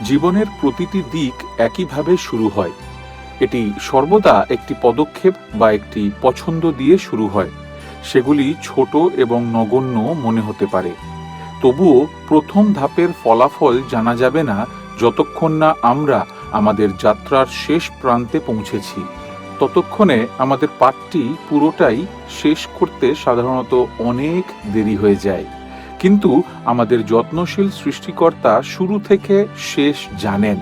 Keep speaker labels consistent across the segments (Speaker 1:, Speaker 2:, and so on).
Speaker 1: জীবনের প্রতিটি দিক একইভাবে শুরু হয়। এটি সর্বদা একটি পদক্ষেপ বা একটি পছন্দ দিয়ে শুরু হয়। সেগুলি ছোট এবং নগণ্য মনে হতে পারে, তবুও প্রথম ধাপের ফলাফল জানা যাবে না যতক্ষণ না আমরা আমাদের যাত্রার শেষ প্রান্তে পৌঁছেছি। ততক্ষণে আমাদের পাঠটি পুরোটাই শেষ করতে সাধারণত অনেক দেরি হয়ে যায়। কিন্তু আমাদের যত্নশীল সৃষ্টিকর্তা শুরু থেকে শেষ জানেন।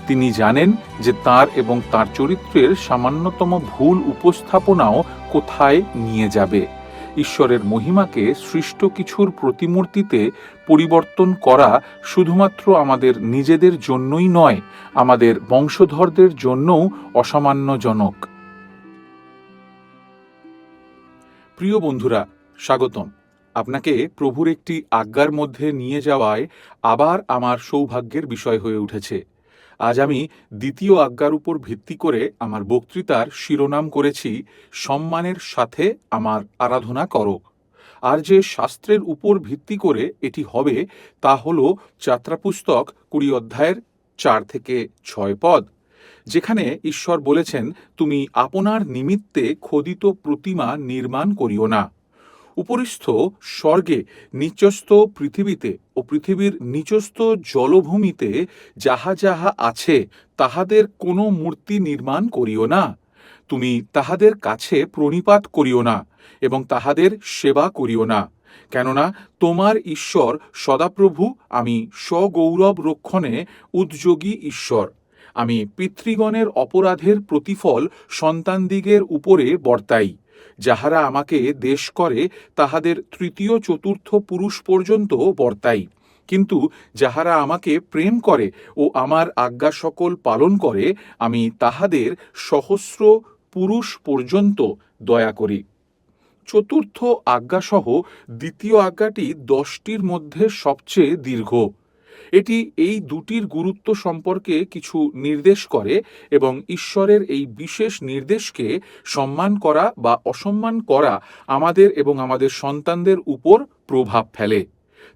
Speaker 1: তিনি জানেন যে তার এবং তার চরিত্রের সামান্যতম ভুল উপস্থাপনাও কোথায় নিয়ে যাবে। ঈশ্বরের মহিমাকে সৃষ্ট কিছুর প্রতিমূর্তিতে পরিবর্তন করা শুধুমাত্র আমাদের নিজেদের জন্যই নয়, আমাদের বংশধরদের জন্যও অসামান্যজনক। প্রিয় বন্ধুরা, স্বাগতম। আপনাকে প্রভুর একটি আজ্ঞার মধ্যে নিয়ে যাওয়ায় আবার আমার সৌভাগ্যের বিষয় হয়ে উঠেছে। আজ আমি দ্বিতীয় আজ্ঞার উপর ভিত্তি করে আমার বক্তৃতার শিরোনাম করেছি, সম্মানের সাথে আমার আরাধনা করো। আর যে শাস্ত্রের উপর ভিত্তি করে এটি হবে তা হল যাত্রাপুস্তক 20 অধ্যায়ের 4 থেকে 6 পদ, যেখানে ঈশ্বর বলেছেন, তুমি আপনার নিমিত্তে খোদিত প্রতিমা নির্মাণ করিও না। উপরিস্থ স্বর্গে, নিচস্থ পৃথিবীতে ও পৃথিবীর নিচস্থ জলভূমিতে যাহা যাহা আছে তাহাদের কোনো মূর্তি নির্মাণ করিও না। তুমি তাহাদের কাছে প্রণিপাত করিও না এবং তাহাদের সেবা করিও না, কেননা তোমার ঈশ্বর সদাপ্রভু, আমি স্বগৌরব রক্ষণে উদ্যোগী ঈশ্বর। আমি পিতৃগণের অপরাধের প্রতিফল সন্তানদিগের উপরে বর্তাই। যাহারা আমাকে দেশ করে তাহাদের তৃতীয় চতুর্থ পুরুষ পর্যন্ত বর্তাই। কিন্তু যাহারা আমাকে প্রেম করে ও আমার আজ্ঞা সকল পালন করে, আমি তাহাদের সহস্র পুরুষ পর্যন্ত দয়া করি। চতুর্থ আজ্ঞাসহ দ্বিতীয় আজ্ঞাটি 10টির মধ্যে সবচেয়ে দীর্ঘ। এটি এই দুটির গুরুত্ব সম্পর্কে কিছু নির্দেশ করে এবং ঈশ্বরের এই বিশেষ নির্দেশকে সম্মান করা বা অসম্মান করা আমাদের এবং আমাদের সন্তানদের উপর প্রভাব ফেলে।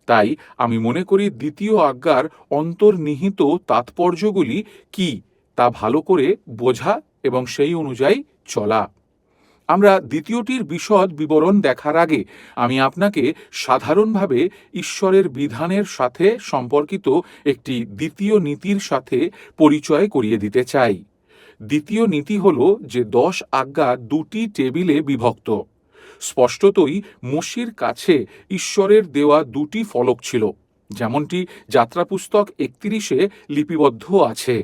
Speaker 1: তাই আমি মনে করি দ্বিতীয় আজ্ঞার অন্তর্নিহিত তাৎপর্যগুলি কি তা ভালো করে বোঝা এবং সেই অনুযায়ী চলা। আমরা দ্বিতীয়টির বিশদ বিবরণ দেখার আগে আমি আপনাকে সাধারণভাবে ঈশ্বরের বিধানের সাথে সম্পর্কিত একটি দ্বিতীয় নীতির সাথে পরিচয় করিয়ে দিতে চাই। দ্বিতীয় নীতি হল যে 10 আজ্ঞা দুটি টেবিলে বিভক্ত। স্পষ্টতই মোশির কাছে ঈশ্বরের দেওয়া দুটি ফলক ছিল, যেমনটি যাত্রাপুস্তক 31-এ লিপিবদ্ধ আছে।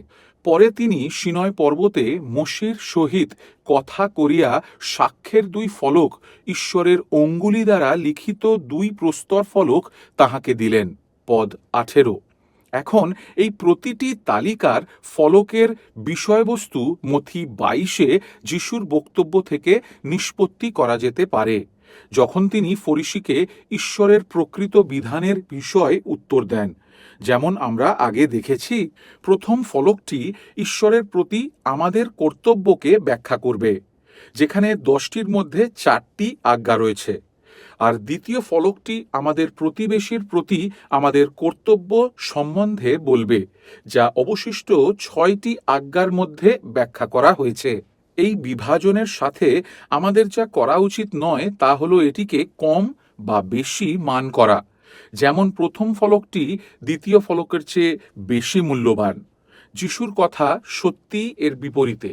Speaker 1: পরে তিনি সিনয় পর্বতে মোশির সহিত কথা করিয়া সাক্ষ্যের 2 ফলক, ঈশ্বরের অঙ্গুলি দ্বারা লিখিত 2 প্রস্তর ফলক তাহাকে দিলেন। পদ 18। এখন এই প্রতিটি তালিকার ফলকের বিষয়বস্তু মথি 22-এ যিশুর বক্তব্য থেকে নিষ্পত্তি করা যেতে পারে, যখন তিনি ফরিসিকে ঈশ্বরের প্রকৃত বিধানের বিষয়ে উত্তর দেন। যেমন আমরা আগে দেখেছি, প্রথম ফলকটি ঈশ্বরের প্রতি আমাদের কর্তব্যকে ব্যাখ্যা করবে, যেখানে 10টির মধ্যে 4টি আজ্ঞা রয়েছে। আর দ্বিতীয় ফলকটি আমাদের প্রতিবেশীর প্রতি আমাদের কর্তব্য সম্বন্ধে বলবে, যা অবশিষ্ট 6টি আজ্ঞার মধ্যে ব্যাখ্যা করা হয়েছে। এই বিভাজনের সাথে আমাদের যা করা উচিত নয় তা হলো এটিকে কম বা বেশি মান করা। যেমন প্রথম ফলকটি দ্বিতীয় ফলকের চেয়ে বেশি মূল্যবান। যিশুর কথা সত্যি এর বিপরীতে।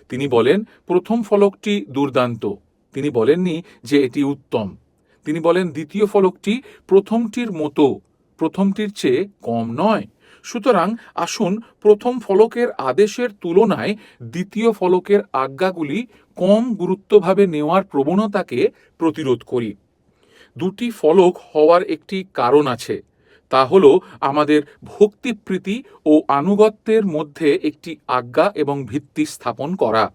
Speaker 1: তিনি বলেন প্রথম ফলকটি দুর্দান্ত, তিনি বলেননি যে এটি উত্তম। তিনি বলেন দ্বিতীয় ফলকটি প্রথমটির মতো, প্রথমটির চেয়ে কম নয়। সুতরাং আসুন প্রথম ফলকের আদেশের তুলনায় দ্বিতীয় ফলকের আজ্ঞাগুলি কম গুরুত্বভাবে নেওয়ার প্রবণতাকে প্রতিরোধ করি। দুটি ফলক হওয়ার একটি কারণ আছে, তা হল আমাদের ভক্তিপ্রীতি ও আনুগত্যের মধ্যে একটি আজ্ঞা এবং ভিত্তি স্থাপন করা।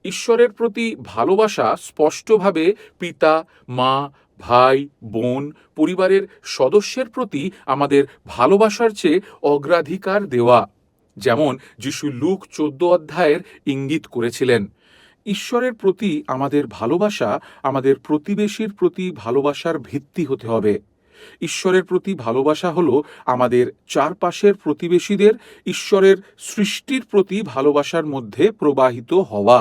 Speaker 1: ঈশ্বরের প্রতি ভালোবাসা স্পষ্টভাবে পিতা, মা, ভাই, বোন, পরিবারের সদস্যের প্রতি আমাদের ভালোবাসার চেয়ে অগ্রাধিকার দেওয়া, যেমন যিশু লুক 14 অধ্যায়ের ইঙ্গিত করেছিলেন। ঈশ্বরের প্রতি আমাদের ভালোবাসা আমাদের প্রতিবেশীর প্রতি ভালোবাসার ভিত্তি হতে হবে। ঈশ্বরের প্রতি ভালোবাসা হলো আমাদের চারপাশের প্রতিবেশীদের ঈশ্বরের সৃষ্টির প্রতি ভালোবাসার মধ্যে প্রবাহিত হওয়া।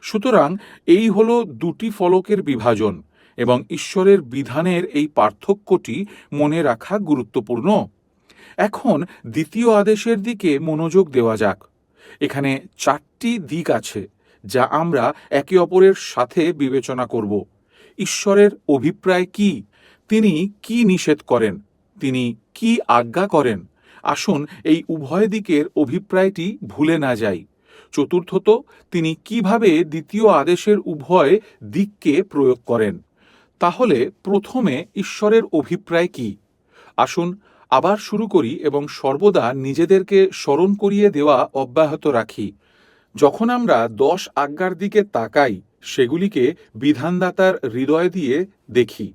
Speaker 1: সুতরাং এই হলো দুটি ফলকের বিভাজন, এবং ঈশ্বরের বিধানের এই পার্থক্যটি মনে রাখা গুরুত্বপূর্ণ। এখন দ্বিতীয় আদেশের দিকে মনোযোগ দেওয়া যাক। এখানে চারটি দিক আছে যা আমরা একে অপরের সাথে বিবেচনা করব। ঈশ্বরের অভিপ্রায় কি? তিনি কি নিষেধ করেন? তিনি কি আজ্ঞা করেন? আসুন এই উভয় দিকের অভিপ্রায়টি ভুলে না যাই। চতুর্থত, তিনি কিভাবে দ্বিতীয় আদেশের উভয় দিককে প্রয়োগ করেন। তাহলে প্রথমে ঈশ্বরের অভিপ্রায় কি? আসুন আবার শুরু করি এবং সর্বদা নিজেদেরকে স্মরণ করিয়ে দেওয়া অব্যাহত রাখি। যখন আমরা 10 আজ্ঞার দিকে তাকাই, সেগুলিকে বিধানদাতার হৃদয় দিয়ে দেখি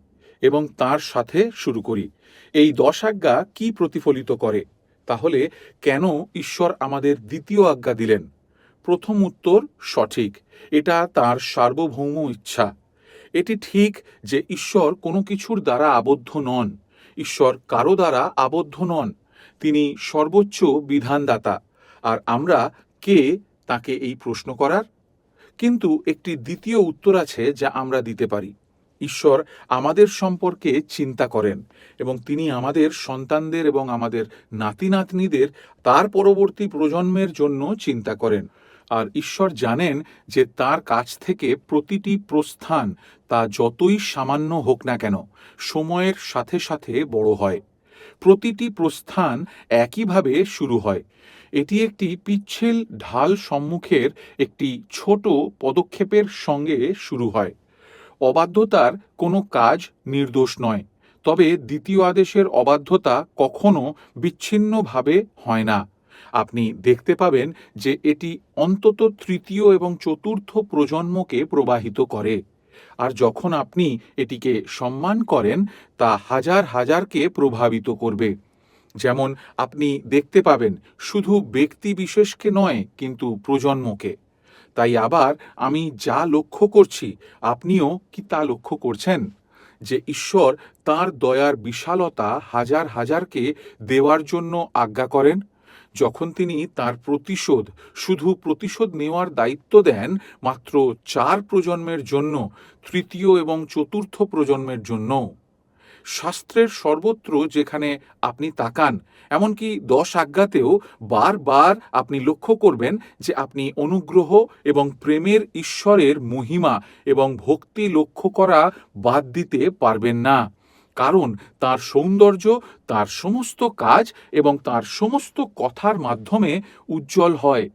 Speaker 1: এবং তার সাথে শুরু করি। এই 10 আজ্ঞা কি প্রতিফলিত করে? তাহলে কেন ঈশ্বর আমাদের দ্বিতীয় আজ্ঞা দিলেন? প্রথম উত্তর সঠিক। এটা তার সার্বভৌম ইচ্ছা। এটি ঠিক যে ঈশ্বর কোনো কিছুর দ্বারা আবদ্ধ নন। ঈশ্বর কারো দ্বারা আবদ্ধ নন। তিনি সর্বোচ্চ বিধানদাতা। আর আমরা কে তাকে এই প্রশ্ন করার? কিন্তু একটি দ্বিতীয় উত্তর আছে যা আমরা দিতে পারি। ঈশ্বর আমাদের সম্পর্কে চিন্তা করেন এবং তিনি আমাদের সন্তানদের এবং আমাদের নাতি নাতনিদের তার পরবর্তী প্রজন্মের জন্য চিন্তা করেন। আর ঈশ্বর জানেন যে তার কাছ থেকে প্রতিটি প্রস্থান, তা যতই সামান্য হোক না কেন, সময়ের সাথে সাথে বড় হয়। প্রতিটি প্রস্থান একইভাবে শুরু হয়। এটি একটি পিচ্ছিল ঢাল সম্মুখের একটি ছোট পদক্ষেপের সঙ্গে শুরু হয়। অবাধ্যতার কোনো কাজ নির্দোষ নয়, তবে দ্বিতীয় আদেশের অবাধ্যতা কখনো বিচ্ছিন্নভাবে হয় না। আপনি দেখতে পাবেন যে এটি অন্তত তৃতীয় এবং চতুর্থ প্রজন্মকে প্রবাহিত করে। আর যখন আপনি এটিকে সম্মান করেন, তা হাজার হাজারকে প্রভাবিত করবে। যেমন আপনি দেখতে পাবেন শুধু ব্যক্তি বিশেষকে নয়, কিন্তু প্রজন্মকে। তাই আবার আমি যা লক্ষ্য করছি, আপনিও কি তা লক্ষ্য করছেন? যে ঈশ্বর তাঁর দয়ার বিশালতা হাজার হাজারকে দেওয়ার জন্য আজ্ঞা করেন। যখন তিনি তার প্রতিশোধ, শুধু প্রতিশোধ নেওয়ার দায়িত্ব দেন মাত্র 4 প্রজন্মের জন্য, তৃতীয় এবং চতুর্থ প্রজন্মের জন্য। শাস্ত্রের সর্বত্র যেখানে আপনি তাকান, এমনকি 10 আজ্ঞাতেও বারবার আপনি লক্ষ্য করবেন যে আপনি অনুগ্রহ এবং প্রেমের ঈশ্বরের মহিমা এবং ভক্তি লক্ষ্য করা বাদ দিতে পারবেন না। কারণ তার সৌন্দর্য, তার সমস্ত কাজ এবং তার সমস্ত কথার মাধ্যমে উজ্জ্বল হয়।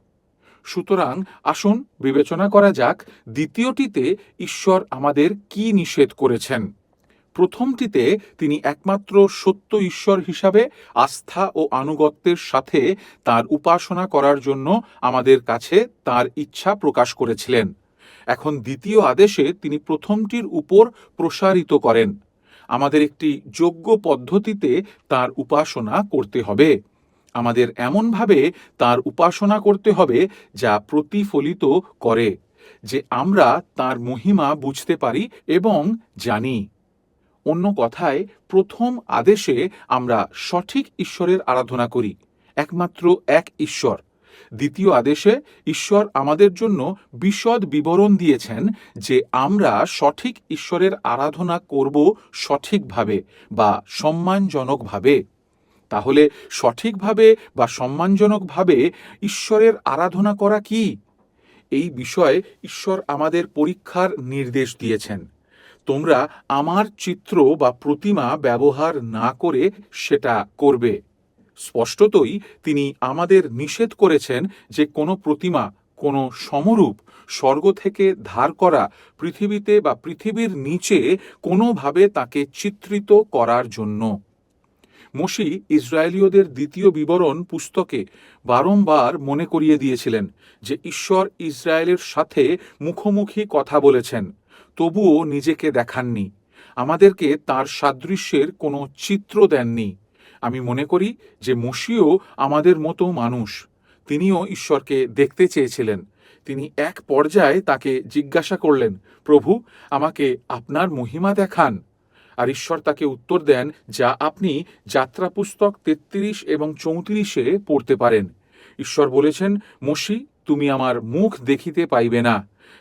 Speaker 1: সুতরাং আসুন বিবেচনা করা যাক, দ্বিতীয়টিতে ঈশ্বর আমাদের কি নিষেধ করেছেন। প্রথমটিতে তিনি একমাত্র সত্য ঈশ্বর হিসাবে আস্থা ও আনুগত্যের সাথে তার উপাসনা করার জন্য আমাদের কাছে তার ইচ্ছা প্রকাশ করেছিলেন। এখন দ্বিতীয় আদেশে তিনি প্রথমটির উপর প্রসারিত করেন। আমাদের একটি যোগ্য পদ্ধতিতে তার উপাসনা করতে হবে। আমাদের এমনভাবে তার উপাসনা করতে হবে যা প্রতিফলিত করে যে আমরা তার মহিমা বুঝতে পারি এবং জানি। অন্য কথায়, প্রথম আদেশে আমরা সঠিক ঈশ্বরের আরাধনা করি, একমাত্র এক ঈশ্বর। দ্বিতীয় আদেশে ঈশ্বর আমাদের জন্য বিশদ বিবরণ দিয়েছেন যে আমরা সঠিক ঈশ্বরের আরাধনা করব সঠিকভাবে বা সম্মানজনকভাবে। তাহলে সঠিকভাবে বা সম্মানজনকভাবে ঈশ্বরের আরাধনা করা কি? এই বিষয়ে ঈশ্বর আমাদের পরীক্ষার নির্দেশ দিয়েছেন। তোমরা আমার চিত্র বা প্রতিমা ব্যবহার না করে সেটা করবে। স্পষ্টতই তিনি আমাদের নিষেধ করেছেন যে কোনো প্রতিমা, কোনো সমরূপ, স্বর্গ থেকে ধার করা, পৃথিবীতে বা পৃথিবীর নিচে কোনোভাবে তাকে চিত্রিত করার জন্য। মোশি ইসরায়েলীয়দের দ্বিতীয় বিবরণ পুস্তকে বারংবার মনে করিয়ে দিয়েছিলেন যে ঈশ্বর ইসরায়েলের সাথে মুখোমুখি কথা বলেছেন, তবুও নিজেকে দেখাননি। আমাদেরকে তার সাদৃশ্যের কোনো চিত্র দেননি। আমি মনে করি যে মোশিও আমাদের মতো মানুষ। তিনিও ঈশ্বরকে দেখতে চেয়েছিলেন। তিনি এক পর্যায়ে তাকে জিজ্ঞাসা করলেন, প্রভু, আমাকে আপনার মহিমা দেখান। আর ঈশ্বর তাকে উত্তর দেন, যা আপনি যাত্রা পুস্তক 33 এবং 34-এ পড়তে পারেন। ঈশ্বর বলেছেন, মোশি, তুমি আমার মুখ দেখিতে পাইবে না,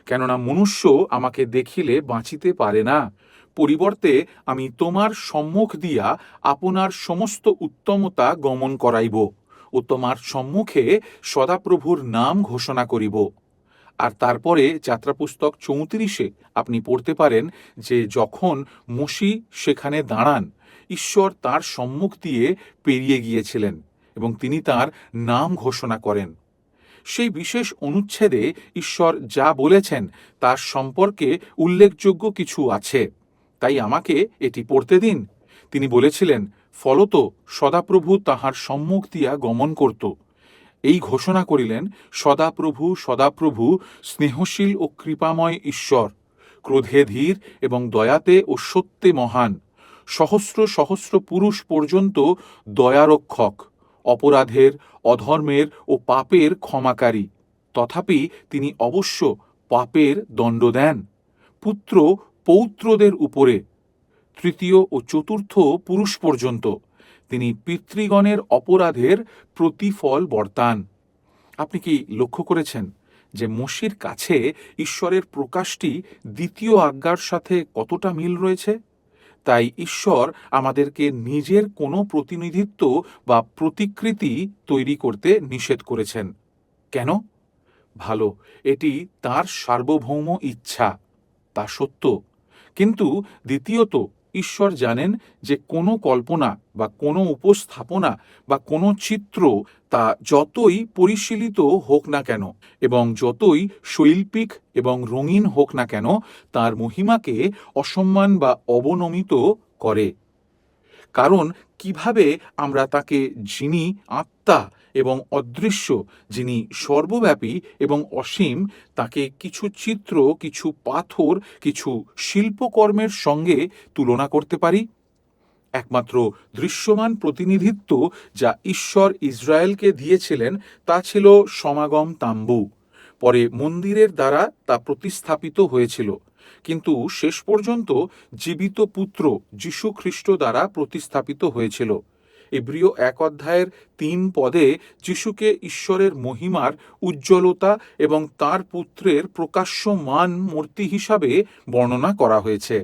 Speaker 1: কেননা মনুষ্য আমাকে দেখিলে বাঁচিতে পারে না। পরিবর্তে আমি তোমার সম্মুখ দিয়া আপনার সমস্ত উত্তমতা গমন করাইব ও তোমার সম্মুখে সদাপ্রভুর নাম ঘোষণা করিব। আর তারপরে যাত্রাপুস্তক 34-এ আপনি পড়তে পারেন যে যখন মোশি সেখানে দাঁড়ান, ঈশ্বর তার সম্মুখ দিয়ে পেরিয়ে গিয়েছিলেন এবং তিনি তার নাম ঘোষণা করেন। সেই বিশেষ অনুচ্ছেদে ঈশ্বর যা বলেছেন তার সম্পর্কে উল্লেখযোগ্য কিছু আছে, তাই আমাকে এটি পড়তে দিন। তিনি বলেছিলেন, ফলত সদাপ্রভু তাহার সম্মুখ দিয়া গমন করত, এই ঘোষণা করিলেন, সদাপ্রভু সদাপ্রভু, স্নেহশীল ও কৃপাময় ঈশ্বর, ক্রোধে ধীর এবং দয়াতে ও সত্যে মহান, সহস্র সহস্র পুরুষ পর্যন্ত দয়ারক্ষক, অপরাধের, অধর্মের ও পাপের ক্ষমাকারী, তথাপি তিনি অবশ্য পাপের দণ্ড দেন, পুত্র পৌত্রদের উপরে, তৃতীয় ও চতুর্থ পুরুষ পর্যন্ত তিনি পিতৃগণের অপরাধের প্রতিফল বর্তান। আপনি কি লক্ষ্য করেছেন যে মোশির কাছে ঈশ্বরের প্রকাশটি দ্বিতীয় আজ্ঞার সাথে কতটা মিল রয়েছে? তাই ঈশ্বর আমাদেরকে নিজের কোনো প্রতিনিধিত্ব বা প্রতিকৃতি তৈরি করতে নিষেধ করেছেন। কেন? ভালো, এটি তার সার্বভৌম ইচ্ছা, তা সত্য। কিন্তু দ্বিতীয়ত, ঈশ্বর জানেন যে কোনো কল্পনা বা কোনো উপস্থাপনা বা কোনো চিত্র, তা যতই পরিশীলিত হোক না কেন এবং যতই শৈল্পিক এবং রঙিন হোক না কেন, তার মহিমাকে অসম্মান বা অবনমিত করে। কারণ কিভাবে আমরা তাকে, যিনি আত্মা এবং অদৃশ্য, যিনি সর্বব্যাপী এবং অসীম, তাকে কিছু চিত্র, কিছু পাথর, কিছু শিল্পকর্মের সঙ্গে তুলনা করতে পারি? একমাত্র দৃশ্যমান প্রতিনিধিত্ব যা ঈশ্বর ইসরায়েলকে দিয়েছিলেন তা ছিল সমাগম তাম্বু। পরে মন্দিরের দ্বারা তা প্রতিস্থাপিত হয়েছিল, কিন্তু শেষ পর্যন্ত জীবিত পুত্র যীশু খ্রিস্ট দ্বারা প্রতিস্থাপিত হয়েছিল। এব্রিয় 1:3 যীশুকে ঈশ্বরের মহিমার উজ্জ্বলতা এবং তার পুত্রের প্রকাশ্যমান মূর্তি হিসাবে বর্ণনা করা হয়েছে।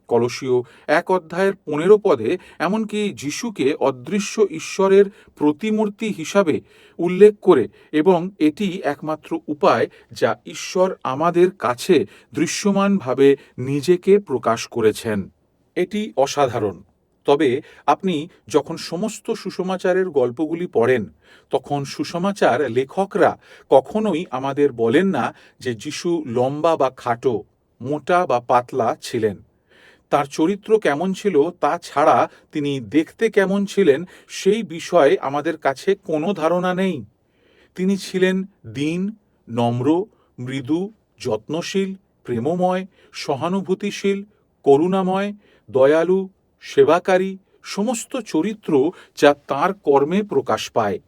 Speaker 1: কলসীয় 1:15 এমনকি যীশুকে অদৃশ্য ঈশ্বরের প্রতিমূর্তি হিসাবে উল্লেখ করে, এবং এটি একমাত্র উপায় যা ঈশ্বর আমাদের কাছে দৃশ্যমানভাবে নিজেকে প্রকাশ করেছেন। এটি অসাধারণ। তবে আপনি যখন সমস্ত সুসমাচারের গল্পগুলি পড়েন, তখন সুসমাচার লেখকরা কখনোই আমাদের বলেন না যে যীশু লম্বা বা খাটো, মোটা বা পাতলা ছিলেন। তার চরিত্র কেমন ছিল তা ছাড়া তিনি দেখতে কেমন ছিলেন সেই বিষয়ে আমাদের কাছে কোনো ধারণা নেই। তিনি ছিলেন দীন, নম্র, মৃদু, যত্নশীল, প্রেমময়, সহানুভূতিশীল, করুণাময়, দয়ালু, সেবাকারী, সমস্ত চরিত্র যা তাঁর কর্মে প্রকাশ পায়।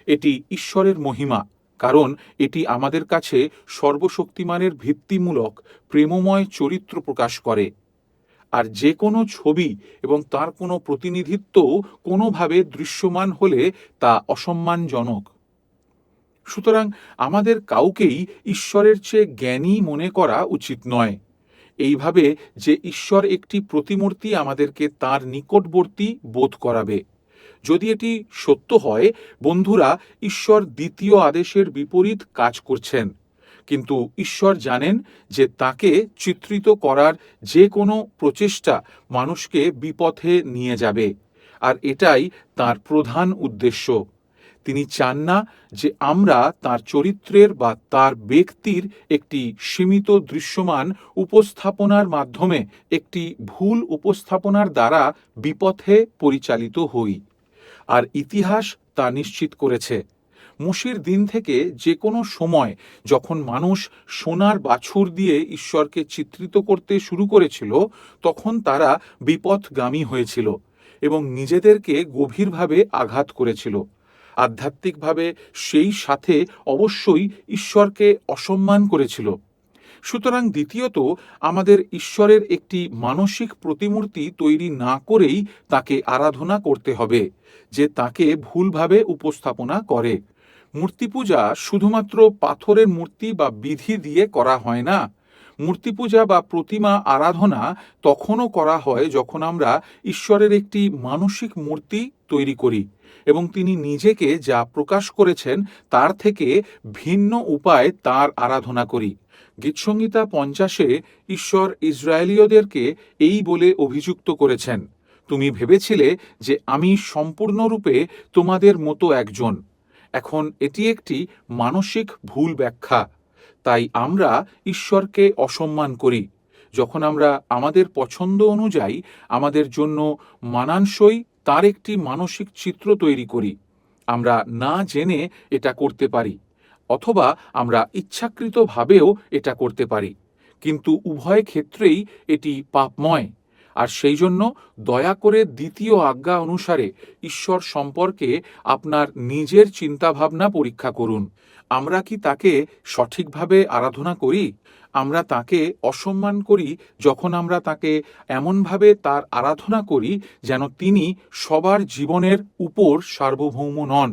Speaker 1: এটি ঈশ্বরের মহিমা, কারণ এটি আমাদের কাছে সর্বশক্তিমানের ভিত্তিমূলক প্রেমময় চরিত্র প্রকাশ করে। আর যে কোনো ছবি এবং তার কোনো প্রতিনিধিত্বও কোনোভাবে দৃশ্যমান হলে তা অসম্মানজনক। সুতরাং আমাদের কাউকেই ঈশ্বরের চেয়ে জ্ঞানী মনে করা উচিত নয়, এইভাবে যে ঈশ্বর একটি প্রতিমূর্তি আমাদেরকে তার নিকটবর্তী বোধ করাবে। যদি এটি সত্য হয়, বন্ধুরা, ঈশ্বর দ্বিতীয় আদেশের বিপরীত কাজ করছেন, কিন্তু ঈশ্বর জানেন যে তাকে চিত্রিত করার যে কোনো প্রচেষ্টা মানুষকে বিপথে নিয়ে যাবে, আর এটাই তার প্রধান উদ্দেশ্য। তিনি চান না যে আমরা তার চরিত্রের বা তার ব্যক্তির একটি সীমিত দৃশ্যমান উপস্থাপনার মাধ্যমে একটি ভুল উপস্থাপনার দ্বারা বিপথে পরিচালিত হই। আর ইতিহাস তা নিশ্চিত করেছে। মোশির দিন থেকে যে কোনো সময় যখন মানুষ সোনার বাছুর দিয়ে ঈশ্বরকে চিত্রিত করতে শুরু করেছিল, তখন তারা বিপথগামী হয়েছিল এবং নিজেদেরকে গভীরভাবে আঘাত করেছিল। আধ্যাত্মিকভাবে সেই সাথে অবশ্যই ঈশ্বরকে অসম্মান করেছিল। সুতরাং দ্বিতীয়ত, আমাদের ঈশ্বরের একটি মানসিক প্রতিমূর্তি তৈরি না করেই তাকে আরাধনা করতে হবে, যে তাকে ভুলভাবে উপস্থাপনা করে। মূর্তি পূজা শুধুমাত্র পাথরের মূর্তি বা বিধি দিয়ে করা হয় না। মূর্তি পূজা বা প্রতিমা আরাধনা তখনও করা হয় যখন আমরা ঈশ্বরের একটি মানসিক মূর্তি তৈরি করি এবং তিনি নিজেকে যা প্রকাশ করেছেন তার থেকে ভিন্ন উপায়ে তার আরাধনা করি। গীতসংহিতা 50-এ ঈশ্বর ইসরায়েলীয়দেরকে এই বলে অভিযুক্ত করেছেন, তুমি ভেবেছিলে যে আমি সম্পূর্ণরূপে তোমাদের মতো একজন। এখন এটি একটি মানসিক ভুল ব্যাখ্যা। তাই আমরা ঈশ্বরকে অসম্মান করি যখন আমরা আমাদের পছন্দ অনুযায়ী আমাদের জন্য মানানসই তার একটি মানসিক চিত্র তৈরি করি। আমরা না জেনে এটা করতে পারি, অথবা আমরা ইচ্ছাকৃতভাবেও এটা করতে পারি, কিন্তু উভয় ক্ষেত্রেই এটি পাপময়। আর সেই জন্য দয়া করে দ্বিতীয় আজ্ঞা অনুসারে ঈশ্বর সম্পর্কে আপনার নিজের চিন্তাভাবনা পরীক্ষা করুন। আমরা কি তাকে সঠিকভাবে আরাধনা করি? আমরা তাকে অসম্মান করি যখন আমরা তাকে এমনভাবে তার আরাধনা করি যেন তিনি সবার জীবনের উপর সার্বভৌম নন।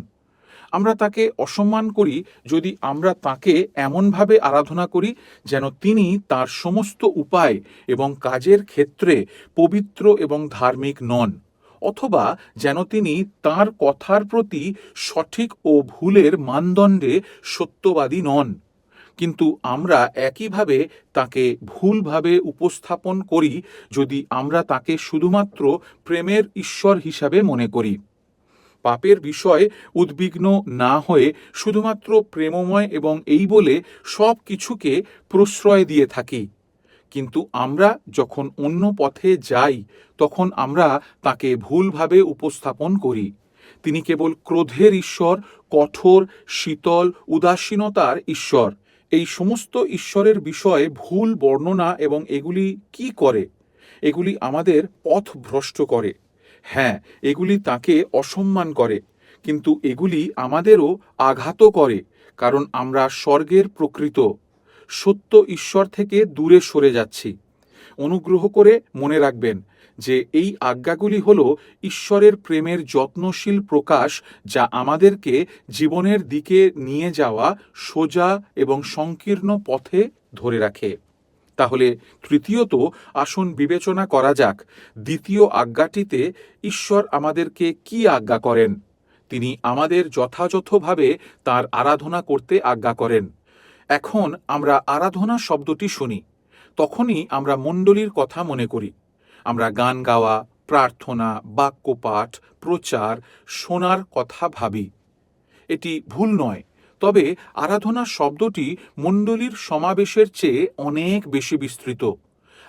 Speaker 1: আমরা তাকে অসম্মান করি যদি আমরা তাকে এমনভাবে আরাধনা করি যেন তিনি তার সমস্ত উপায় এবং কাজের ক্ষেত্রে পবিত্র এবং ধার্মিক নন, অথবা যেন তিনি তার কথার প্রতি সঠিক ও ভুলের মানদণ্ডে সত্যবাদী নন। কিন্তু আমরা একইভাবে তাকে ভুলভাবে উপস্থাপন করি যদি আমরা তাকে শুধুমাত্র প্রেমের ঈশ্বর হিসাবে মনে করি। পাপের বিষয়ে উদ্বিগ্ন না হয়ে শুধুমাত্র প্রেমময় এবং এই বলে সব কিছুকে প্রশ্রয় দিয়ে থাকি। কিন্তু আমরা যখন অন্য পথে যাই তখন আমরা তাকে ভুলভাবে উপস্থাপন করি। তিনি কেবল ক্রোধের ঈশ্বর, কঠোর, শীতল, উদাসীনতার ঈশ্বর। এই সমস্ত ঈশ্বরের বিষয়ে ভুল বর্ণনা এবং এগুলি কি করে? এগুলি আমাদের পথ ভ্রষ্ট করে। হ্যাঁ, এগুলি তাকে অসম্মান করে, কিন্তু এগুলি আমাদেরও আঘাত করে, কারণ আমরা স্বর্গের প্রকৃত সত্য ঈশ্বর থেকে দূরে সরে যাচ্ছি। অনুগ্রহ করে মনে রাখবেন যে এই আজ্ঞাগুলি হল ঈশ্বরের প্রেমের যত্নশীল প্রকাশ, যা আমাদেরকে জীবনের দিকে নিয়ে যাওয়া সোজা এবং সংকীর্ণ পথে ধরে রাখে। তাহলে তৃতীয়ত, আসুন বিবেচনা করা যাক দ্বিতীয় আজ্ঞাটিতে ঈশ্বর আমাদেরকে কি আজ্ঞা করেন। তিনি আমাদের যথাযথভাবে তার আরাধনা করতে আজ্ঞা করেন। এখন আমরা আরাধনা শব্দটি শুনি, তখনই আমরা মণ্ডলীর কথা মনে করি। আমরা গান গাওয়া, প্রার্থনা, বাক্যপাঠ, প্রচার, শোনার কথা ভাবি। এটি ভুল নয়, তবে আরাধনা শব্দটি মণ্ডলীর সমাবেশের চেয়ে অনেক বেশি বিস্তৃত।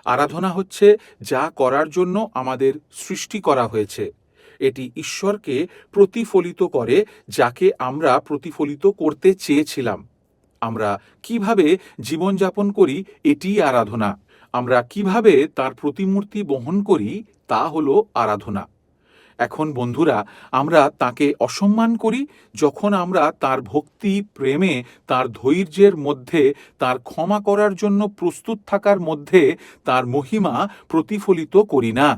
Speaker 1: আরাধনা হচ্ছে যা করার জন্য আমাদের সৃষ্টি করা হয়েছে। এটি ঈশ্বরকে প্রতিফলিত করে, যাকে আমরা প্রতিফলিত করতে চেয়েছিলাম। আমরা কিভাবে জীবনযাপন করি এটিই আরাধনা। আমরা কিভাবে তার প্রতিমূর্তি বহন করি তা হলো আরাধনা। এখন বন্ধুরা, আমরা তাকে অসম্মান করি যখন আমরা তার ভক্তি, প্রেমে, তার ধৈর্যের মধ্যে, তার ক্ষমা করার জন্য প্রস্তুত থাকার মধ্যে তার মহিমা প্রতিফলিত করি না।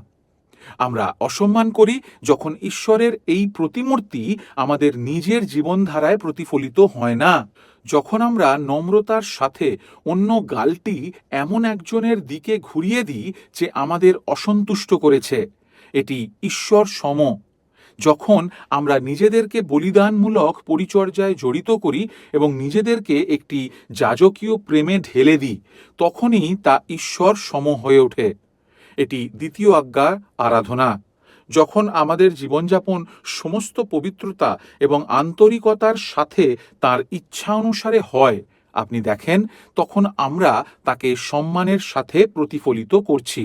Speaker 1: আমরা অসম্মান করি যখন ঈশ্বরের এই প্রতিমূর্তি আমাদের নিজের জীবনধারায় প্রতিফলিত হয় না। যখন আমরা নম্রতার সাথে অন্য গালটি এমন একজনের দিকে ঘুরিয়ে দিই যে আমাদের অসন্তুষ্ট করেছে, এটি ঈশ্বর সম। যখন আমরা নিজেদেরকে বলিদানমূলক পরিচর্যায় জড়িত করি এবং নিজেদেরকে একটি যাজকীয় প্রেমে ঢেলে দিই, তখনই তা ঈশ্বর সম হয়ে ওঠে। এটি দ্বিতীয় আজ্ঞার আরাধনা। যখন আমাদের জীবনযাপন সমস্ত পবিত্রতা এবং আন্তরিকতার সাথে তার ইচ্ছা অনুসারে হয়, আপনি দেখেন, তখন আমরা তাকে সম্মানের সাথে প্রতিফলিত করছি।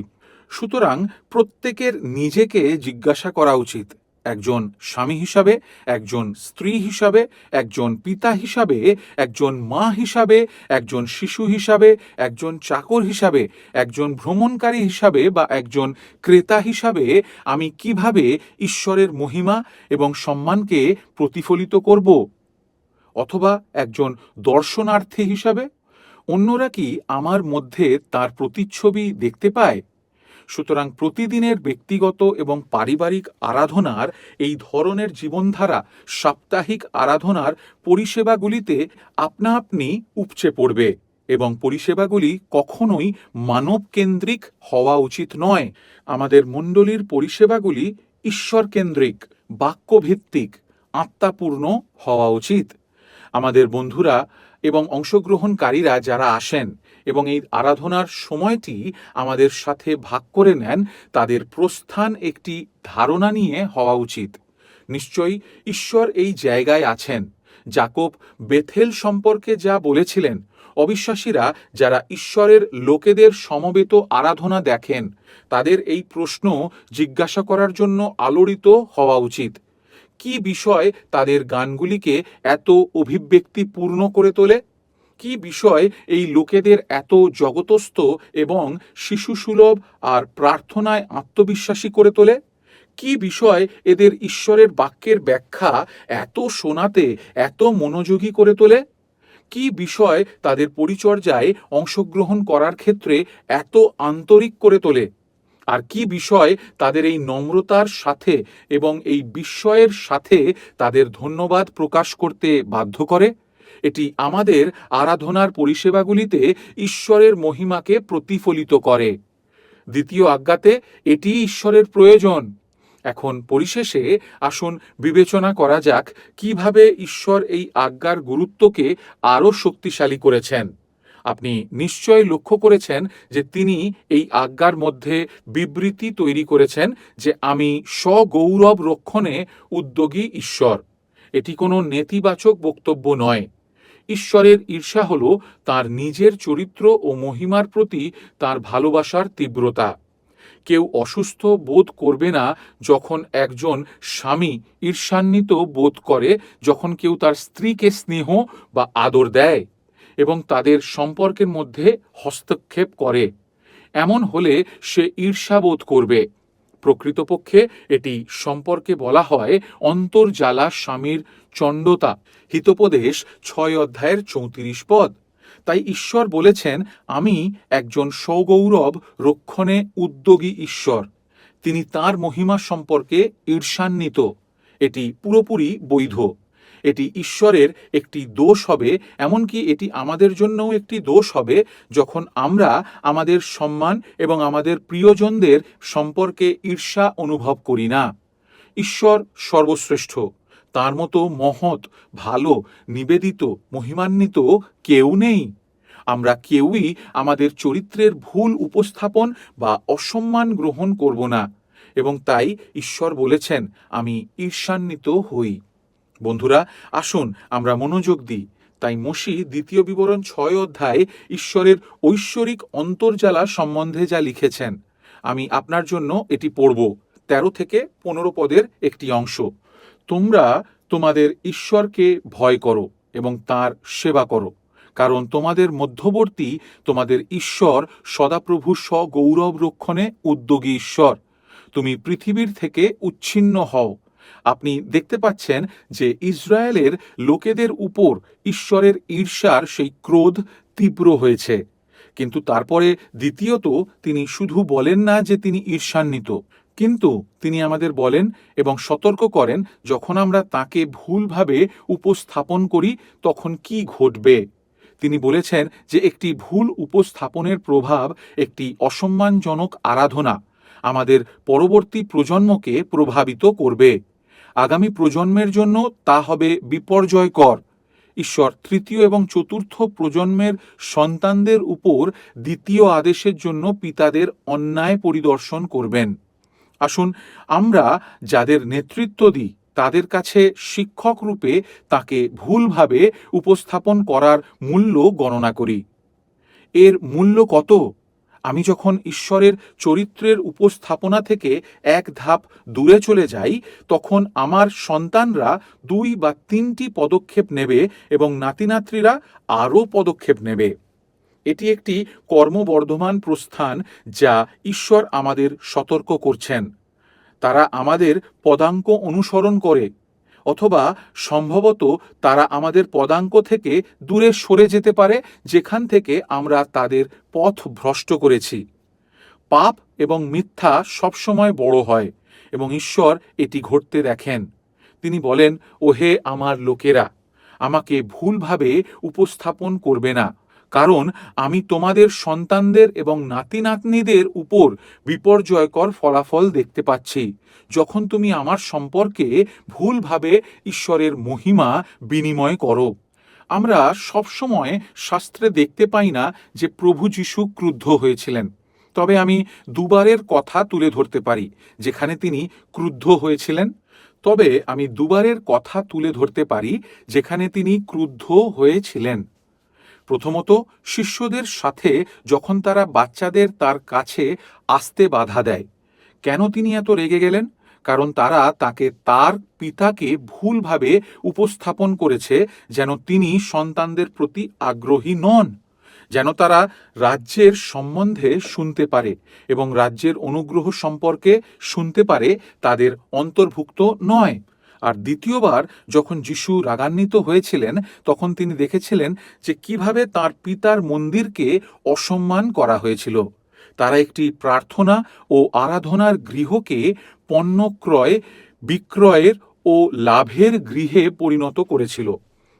Speaker 1: সুতরাং প্রত্যেকের নিজেকে জিজ্ঞাসা করা উচিত, একজন স্বামী হিসাবে, একজন স্ত্রী হিসাবে, একজন পিতা হিসাবে, একজন মা হিসাবে, একজন শিশু হিসাবে, একজন চাকর হিসাবে, একজন ভ্রমণকারী হিসাবে বা একজন ক্রেতা হিসাবে আমি কিভাবে ঈশ্বরের মহিমা এবং সম্মানকে প্রতিফলিত করব? অথবা একজন দর্শনার্থী হিসাবে? অন্যরা কি আমার মধ্যে তার প্রতিচ্ছবি দেখতে পায়? সুতরাং প্রতিদিনের ব্যক্তিগত এবং পারিবারিক আরাধনার এই ধরনের জীবনধারা সাপ্তাহিক আরাধনার পরিষেবাগুলিতে আপনা আপনি উপচে পড়বে, এবং পরিষেবাগুলি কখনোই মানবকেন্দ্রিক হওয়া উচিত নয়। আমাদের মণ্ডলীর পরিষেবাগুলি ঈশ্বরকেন্দ্রিক, বাক্যভিত্তিক, আত্মাপূর্ণ হওয়া উচিত। আমাদের বন্ধুরা এবং অংশগ্রহণকারীরা যারা আসেন এবং এই আরাধনার সময়টি আমাদের সাথে ভাগ করে নেন, তাদের প্রস্থান একটি ধারণা নিয়ে হওয়া উচিত। নিশ্চয়ই ঈশ্বর এই জায়গায় আছেন। যাকব বেথেল সম্পর্কে যা বলেছিলেন, অবিশ্বাসীরা যারা ঈশ্বরের লোকেদের সমবেত আরাধনা দেখেন, তাদের এই প্রশ্ন জিজ্ঞাসা করার জন্য আলোড়িত হওয়া উচিত, কি বিষয় তাদের গানগুলিকে এত অভিব্যক্তিপূর্ণ করে তোলে? কি বিষয় এই লোকেদের এত জগতস্থ এবং শিশুসুলভ আর প্রার্থনায় আত্মবিশ্বাসী করে তোলে? কি বিষয় এদের ঈশ্বরের বাক্যের ব্যাখ্যা এত শোনাতে এত মনোযোগী করে তোলে? কি বিষয় তাদের পরিচর্যায় অংশগ্রহণ করার ক্ষেত্রে এত আন্তরিক করে তোলে? আর কি বিষয় তাদের এই নম্রতার সাথে এবং এই বিস্ময়ের সাথে তাদের ধন্যবাদ প্রকাশ করতে বাধ্য করে? এটি আমাদের আরাধনার পরিষেবাগুলিতে ঈশ্বরের মহিমাকে প্রতিফলিত করে। দ্বিতীয় আজ্ঞাতে এটি ঈশ্বরের প্রয়োজন। এখন পরিশেষে আসুন বিবেচনা করা যাক কিভাবে ঈশ্বর এই আজ্ঞার গুরুত্বকে আরও শক্তিশালী করেছেন। আপনি নিশ্চয় লক্ষ্য করেছেন যে তিনি এই আজ্ঞার মধ্যে বিবৃতি তৈরি করেছেন যে আমি স্বগৌরব রক্ষণে উদ্যোগী ঈশ্বর। এটি কোনো নেতিবাচক বক্তব্য নয়। ঈশ্বরের ঈর্ষা হল তার নিজের চরিত্র ও মহিমার প্রতি তার ভালোবাসার তীব্রতা। কেউ অসুস্থ বোধ করবে না যখন একজন স্বামী ঈর্ষান্বিত বোধ করে যখন কেউ তার স্ত্রীকে স্নেহ বা আদর দেয় এবং তাদের সম্পর্কের মধ্যে হস্তক্ষেপ করে। এমন হলে সে ঈর্ষাবোধ করবে। প্রকৃতপক্ষে এটি সম্পর্কে বলা হয় অন্তর্জ্বালা স্বামীর চণ্ডতা, হিতোপদেশ 6 অধ্যায়ের 34 পদ। তাই ঈশ্বর বলেছেন, আমি একজন সগৌরব রক্ষণে উদ্যোগী ঈশ্বর। তিনি তার মহিমা সম্পর্কে ঈর্ষান্বিত। এটি পুরোপুরি বৈধ। এটি ঈশ্বরের একটি দোষ হবে, এমনকি এটি আমাদের জন্যও একটি দোষ হবে যখন আমরা আমাদের সম্মান এবং আমাদের প্রিয়জনদের সম্পর্কে ঈর্ষা অনুভব করি না। ঈশ্বর সর্বশ্রেষ্ঠ। তার মতো মহৎ, ভালো, নিবেদিত, মহিমান্বিত কেউ নেই। আমরা কেউই আমাদের চরিত্রের ভুল উপস্থাপন বা অসম্মান গ্রহণ করব না, এবং তাই ঈশ্বর বলেছেন, আমি ঈর্ষান্বিত হই। বন্ধুরা, আসুন আমরা মনোযোগ দিই। তাই মসি দ্বিতীয় বিবরণ 6 অধ্যায়ে ঈশ্বরের ঐশ্বরিক অন্তর্জ্বালা সম্বন্ধে যা লিখেছেন, আমি আপনার জন্য এটি পড়ব। 13 থেকে 15 পদের একটি অংশ। তোমরা তোমাদের ঈশ্বরকে ভয় করো এবং তার সেবা করো, কারণ তোমাদের মধ্যবর্তী তোমাদের ঈশ্বর সদাপ্রভু স্বগৌরব রক্ষণে উদ্যোগী ঈশ্বর। তুমি পৃথিবীর থেকে উচ্ছিন্ন হও। আপনি দেখতে পাচ্ছেন যে ইসরায়েলের লোকেদের উপর ঈশ্বরের ঈর্ষার সেই ক্রোধ তীব্র হয়েছে। কিন্তু তারপরে দ্বিতীয়ত তিনি শুধু বলেন না যে তিনি ঈর্ষান্বিত, কিন্তু তিনি আমাদের বলেন এবং সতর্ক করেন যখন আমরা তাকে ভুলভাবে উপস্থাপন করি তখন কি ঘটবে। তিনি বলেছেন যে একটি ভুল উপস্থাপনের প্রভাব একটি অসম্মানজনক আরাধনা আমাদের পরবর্তী প্রজন্মকে প্রভাবিত করবে। আগামী প্রজন্মের জন্য তা হবে বিপর্যয়কর। ঈশ্বর তৃতীয় এবং চতুর্থ প্রজন্মের সন্তানদের উপর দ্বিতীয় আদেশের জন্য পিতাদের অন্যায় পরিদর্শন করবেন। আসুন আমরা যাদের নেতৃত্ব দিই তাদের কাছে শিক্ষক রূপে তাকে ভুলভাবে উপস্থাপন করার মূল্য গণনা করি। এর মূল্য কত? আমি যখন ঈশ্বরের চরিত্রের উপস্থাপনা থেকে এক ধাপ দূরে চলে যাই, তখন আমার সন্তানরা 2 বা 3টি পদক্ষেপ নেবে এবং নাতিনাতৃরা আরও পদক্ষেপ নেবে। এটি একটি কর্মবর্ধমান প্রস্থান যা ঈশ্বর আমাদের সতর্ক করছেন। তারা আমাদের পদাঙ্ক অনুসরণ করে, অথবা সম্ভবত তারা আমাদের পদাঙ্ক থেকে দূরে সরে যেতে পারে, যেখান থেকে আমরা তাদের পথ ভ্রষ্ট করেছি। পাপ এবং মিথ্যা সবসময় বড় হয় এবং ঈশ্বর এটি ঘটতে দেখেন। তিনি বলেন, ওহে আমার লোকেরা, আমাকে ভুলভাবে উপস্থাপন করবে না, কারণ আমি তোমাদের সন্তানদের এবং নাতি নাতনিদের উপর বিপর্যয়কর ফলাফল দেখতে পাচ্ছি, যখন তুমি আমার সম্পর্কে ভুলভাবে ঈশ্বরের মহিমা বিনিময় করো। আমরা সবসময় শাস্ত্রে দেখতে পাই না যে প্রভু যীশু ক্রুদ্ধ হয়েছিলেন, তবে আমি দুবারের কথা তুলে ধরতে পারি যেখানে তিনি ক্রুদ্ধ হয়েছিলেন। প্রথমত, শিষ্যদের সাথে যখন তারা বাচ্চাদের তার কাছে আসতে বাধা দেয়। কেন তিনি এত রেগে গেলেন? কারণ তারা তাকে তার পিতাকে ভুলভাবে উপস্থাপন করেছে, যেন তিনি সন্তানদের প্রতি আগ্রহী নন, যেন তারা রাজ্যের সম্বন্ধে শুনতে পারে এবং রাজ্যের অনুগ্রহ সম্পর্কে শুনতে পারে, তাদের অন্তর্ভুক্ত নয়। আর দ্বিতীয়বার যখন যিশু রাগান্বিত হয়েছিলেন, তখন তিনি দেখেছিলেন যে কিভাবে তার পিতার মন্দিরকে অসম্মান করা হয়েছিল। তারা একটি প্রার্থনা ও আরাধনার গৃহকে পণ্য ক্রয় বিক্রয়ের ও লাভের গৃহে পরিণত করেছিল,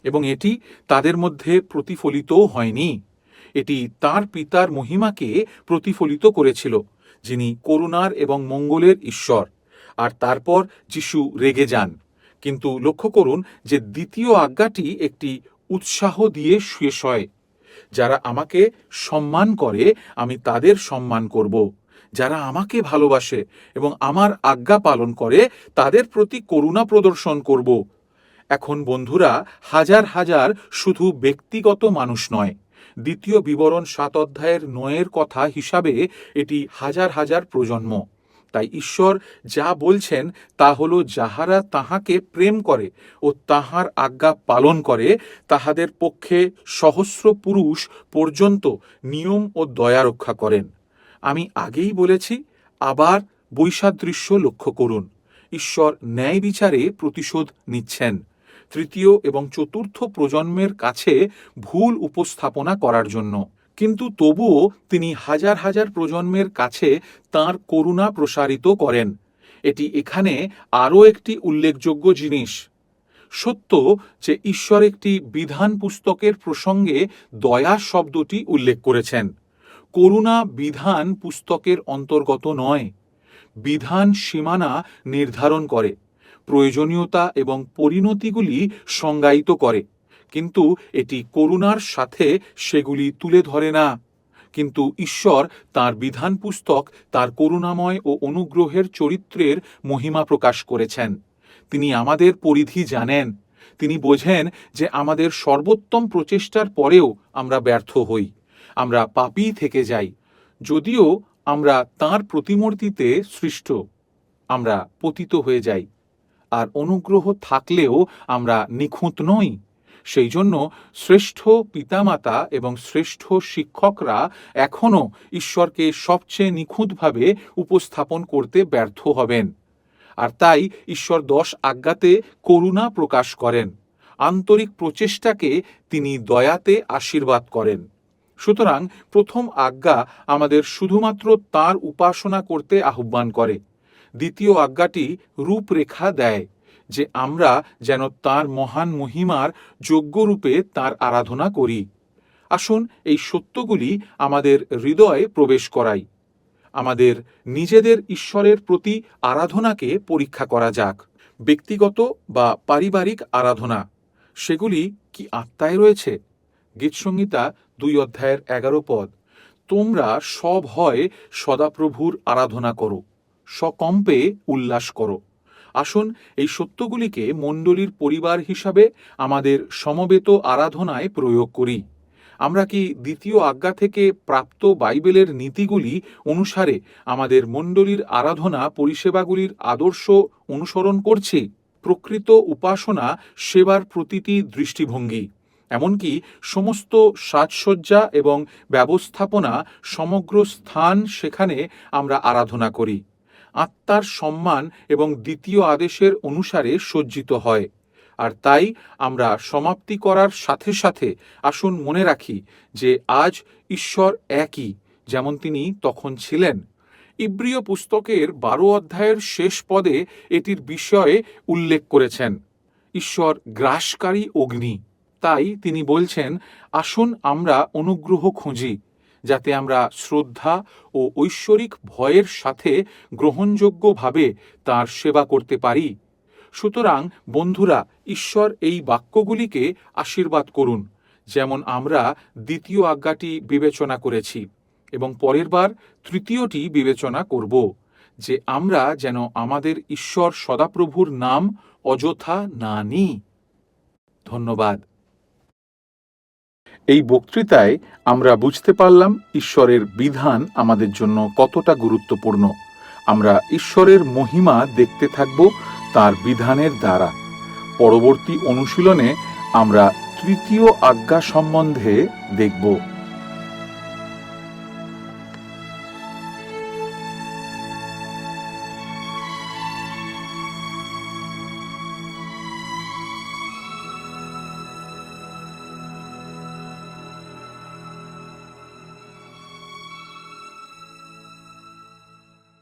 Speaker 1: এবং এটি তাদের মধ্যে প্রতিফলিতও হয়নি। এটি তার পিতার মহিমাকে প্রতিফলিত করেছিল, যিনি করুণার এবং মঙ্গলের ঈশ্বর। আর তারপর যিশু রেগে যান। কিন্তু লক্ষ্য করুন যে দ্বিতীয় আজ্ঞাটি একটি উৎসাহ দিয়ে শেষ হয়। যারা আমাকে সম্মান করে আমি তাদের সম্মান করব, যারা আমাকে ভালোবাসে এবং আমার আজ্ঞা পালন করে তাদের প্রতি করুণা প্রদর্শন করব। এখন বন্ধুরা, হাজার হাজার শুধু ব্যক্তিগত মানুষ নয়, দ্বিতীয় বিবরণ 7 অধ্যায়ের 9 কথা হিসাবে এটি হাজার হাজার প্রজন্ম। তাই ঈশ্বর যা বলছেন তা হলো, যাহারা তাহাকে প্রেম করে ও তাহার আজ্ঞা পালন করে, তাহাদের পক্ষে সহস্র পুরুষ পর্যন্ত নিয়ম ও দয়া রক্ষা করেন। আমি আগেই বলেছি, আবার বৈসাদৃশ্য লক্ষ্য করুন। ঈশ্বর ন্যায় বিচারে প্রতিশোধ নিচ্ছেন তৃতীয় এবং চতুর্থ প্রজন্মের কাছে ভুল উপস্থাপনা করার জন্য, কিন্তু তবুও তিনি হাজার হাজার প্রজন্মের কাছে তাঁর করুণা প্রসারিত করেন। এটি এখানে আরও একটি উল্লেখযোগ্য জিনিস। সত্য যে ঈশ্বর একটি বিধান পুস্তকের প্রসঙ্গে দয়া শব্দটি উল্লেখ করেছেন। করুণা বিধান পুস্তকের অন্তর্গত নয়। বিধান সীমানা নির্ধারণ করে, প্রয়োজনীয়তা এবং পরিণতিগুলি সংজ্ঞায়িত করে, কিন্তু এটি করুণার সাথে সেগুলি তুলে ধরে না। কিন্তু ঈশ্বর তাঁর বিধান পুস্তক তাঁর করুণাময় ও অনুগ্রহের চরিত্রের মহিমা প্রকাশ করেছেন। তিনি আমাদের পরিধি জানেন। তিনি বোঝেন যে আমাদের সর্বোত্তম প্রচেষ্টার পরেও আমরা ব্যর্থ হই, আমরা পাপী থেকে যাই। যদিও আমরা তাঁর প্রতিমূর্তিতে সৃষ্ট, আমরা পতিত হয়ে যাই, আর অনুগ্রহ থাকলেও আমরা নিখুঁত নই। সেই জন্য শ্রেষ্ঠ পিতামাতা এবং শ্রেষ্ঠ শিক্ষকরা এখনও ঈশ্বরকে সবচেয়ে নিখুঁতভাবে উপস্থাপন করতে ব্যর্থ হবেন। আর তাই ঈশ্বর 10 আজ্ঞাতে করুণা প্রকাশ করেন। আন্তরিক প্রচেষ্টাকে তিনি দয়াতে আশীর্বাদ করেন। সুতরাং প্রথম আজ্ঞা আমাদের শুধুমাত্র তাঁর উপাসনা করতে আহ্বান করে। দ্বিতীয় আজ্ঞাটি রূপরেখা দেয় যে আমরা যেন তাঁর মহান মহিমার যোগ্যরূপে তাঁর আরাধনা করি। আসুন এই সত্যগুলি আমাদের হৃদয়ে প্রবেশ করাই। আমাদের নিজেদের ঈশ্বরের প্রতি আরাধনাকে পরীক্ষা করা যাক। ব্যক্তিগত বা পারিবারিক আরাধনা, সেগুলি কি আত্মায় রয়েছে? গীতসংহিতা 2 অধ্যায়ের 11 পদ। তোমরা সভয়ে সদাপ্রভুর আরাধনা করো, সকম্পে উল্লাস করো। আসুন এই সত্যগুলিকে মণ্ডলীর পরিবার হিসাবে আমাদের সমবেত আরাধনায় প্রয়োগ করি। আমরা কি দ্বিতীয় আজ্ঞা থেকে প্রাপ্ত বাইবেলের নীতিগুলি অনুসারে আমাদের মণ্ডলীর আরাধনা পরিষেবাগুলির আদর্শ অনুসরণ করছি? প্রকৃত উপাসনা সেবার প্রতিটি দৃষ্টিভঙ্গি, এমনকি সমস্ত সাজসজ্জা এবং ব্যবস্থাপনা, সমগ্র স্থান, সেখানে আমরা আরাধনা করি। আত্মার সম্মান এবং দ্বিতীয় আদেশের অনুসারে সজ্জিত হয়। আর তাই আমরা সমাপ্তি করার সাথে সাথে আসুন মনে রাখি যে আজ ঈশ্বর একই, যেমন তিনি তখন ছিলেন। ইব্রিয় পুস্তকের 12 অধ্যায়ের শেষ পদে এটির বিষয়ে উল্লেখ করেছেন। ঈশ্বর গ্রাসকারী অগ্নি। তাই তিনি বলছেন, আসুন আমরা অনুগ্রহ খুঁজি, যাতে আমরা শ্রদ্ধা ও ঐশ্বরিক ভয়ের সাথে গ্রহণযোগ্যভাবে তাঁর সেবা করতে পারি। সুতরাং বন্ধুরা, ঈশ্বর এই বাক্যগুলিকে আশীর্বাদ করুন, যেমন আমরা দ্বিতীয় আজ্ঞাটি বিবেচনা করেছি এবং পরের বার তৃতীয়টি বিবেচনা করব, যে আমরা যেন আমাদের ঈশ্বর সদাপ্রভুর নাম অযথা না নিই। ধন্যবাদ। এই বক্তৃতায় আমরা বুঝতে পারলাম ঈশ্বরের বিধান আমাদের জন্য কতটা গুরুত্বপূর্ণ। আমরা ঈশ্বরের মহিমা দেখতে থাকব তার বিধানের দ্বারা। পরবর্তী অনুশীলনে আমরা তৃতীয় আজ্ঞা সম্বন্ধে দেখব।